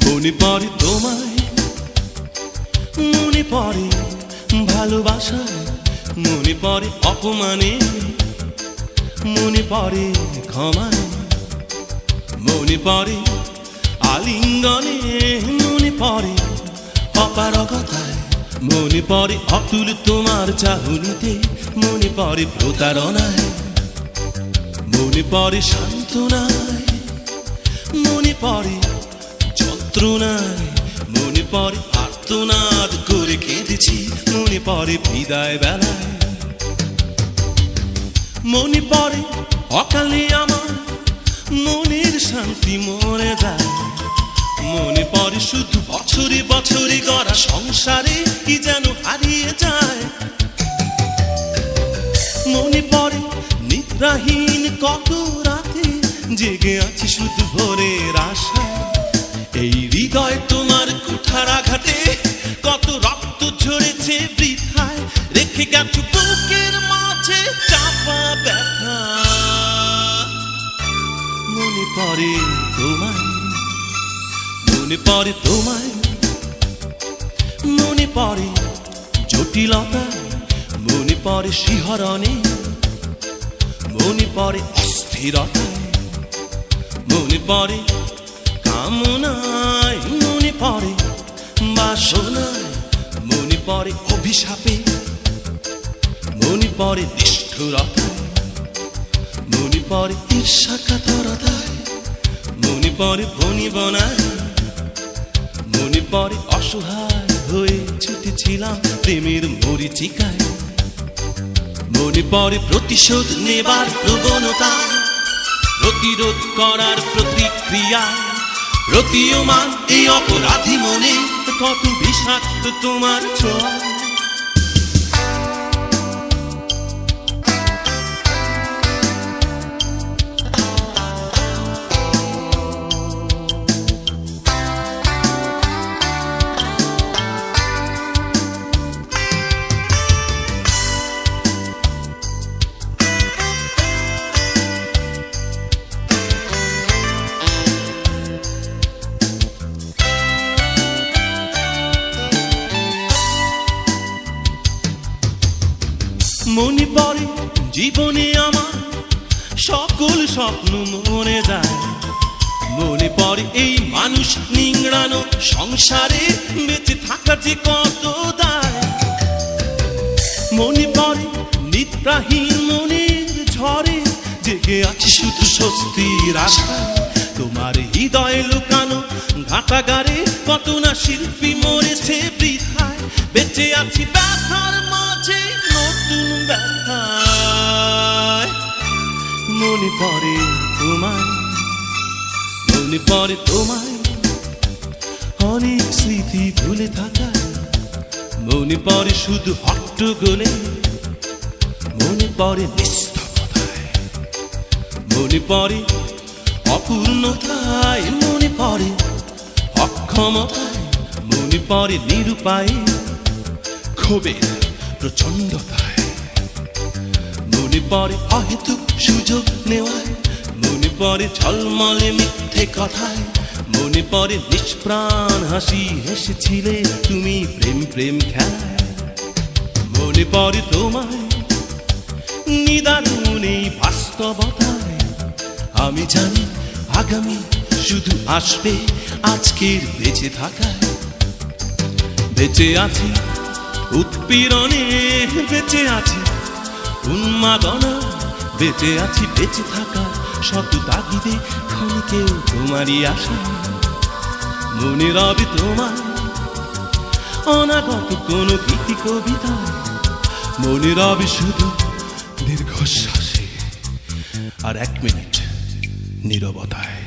মনে পড়ে তোমায়, মনে পড়ে ভালোবাসায়, মনে পড়ে অপমানে, মনে পড়ে ক্ষমায়, মনে পড়ে আলিঙ্গনে, মনে পড়ে অপারগতায়, মনে পড়ে অতুল তোমার চাহনিতে, মনে পড়ে প্রতারণায়, মনে পড়ে সান্ত্বনায়, মনে পড়ে যন্ত্রণায়, মনে পড়ে আর্তনাদ করে কেঁদেছি, মনে পড়ে বিদায় বেলায়, মনে পড়ে অকালে আমার মনের শান্তি মরে যায়, মনে পড়ে শুধু বছরে বছরে গড়া সংসারে কি যেন হারিয়ে যায়, মনে পড়ে নিদ্রাহীন কত রাতে জেগে আছি শুধু ভোরের আশায়, এই হৃদয় তোমার কুঠার আঘাতে কত রক্ত ঝরেছে বৃথায়, রেখে গেছো বুকের মাঝে চাপা ব্যথা, মনে পড়ে তোমায়, মনে পড়ে তোমায়, মনে পড়ে জটিলতা, মনে পড়ে শিহরণে, মনে পড়ে অস্থিরতায়, মনে পড়ে কামনায়, মনে পড়ে বাসনায়, মনে পড়ে অভিশাপে, মনে পড়ে নিষ্ঠুরতায়, মনে পড়ে ঈর্ষাকাতরতায়, মনে পড়ে বনিবনায়, মনে পড়ে অসহায় হয়ে ছুটেছিলাম প্রেমের মরীচিকায়, মনে পড়ে প্রতিশোধ নেবার প্রবণতা, প্রতিরোধ করার প্রতিক্রিয়া, প্রতীয়মান এই অপরাধী মনে কত বিষাক্ত তোমার ছোঁয়া, মনে পড়ে জীবনে আমার সকল স্বপ্ন মরে যায়, মনে পড়ে এই মানুষ নিংড়ানো সংসারে বেঁচে থাকার যে কত দায়, মনে পড়ে নিদ্রাহীন মনের ঝড়ে জেগে আছে শুধু স্বস্তির আশায়, তোমার হৃদয় লুকানো ঘাটাগারে কত না শিল্পী মরেছে বৃথায়, বেঁচে আছি ব্যথার মাঝে নতুন ব্যথায়, মনে পড়ে তোমায়, মনে পড়ে তোমায়, অনেক স্মৃতি ভুলে থাকায়, মনে পড়ে শুধু হট্টগোলে, মনে পড়ে নিস্তব্ধতায়, মনে পড়ে অপূর্ণতায়, মনে পড়ে অক্ষমতায়, মনে পড়ে নিরুপায়ে ক্ষোভের প্রচণ্ডতায়, মনে পড়ে অহেতুক সুযোগ নেওয়ায়, মনে পড়ে ঝলমলে মিথ্যে কথায়, মনে পড়ে নিষ্প্রাণ হাসি হেসেছিলে তুমি প্রেম প্রেম খেলায়, মনে পড়ে তোমায় নিদারুণ এই বাস্তবতায়, আমি জানি আগামী শুধু আসবে আজকের বেঁচে থাকায়, বেঁচে আছি উৎপীড়নে, বেঁচে আছি উন্মাদনা, বেঁচে আছি বেঁচে থাকা শত তাগিদে ক্ষণিকেও তোমারই আশায়, মনে রবে তোমায় অনাগত কোনো গীতি কবিতায়, মনে রবে শুধু দীর্ঘশ্বাসে আর 1 মিনিট নীরবতায়।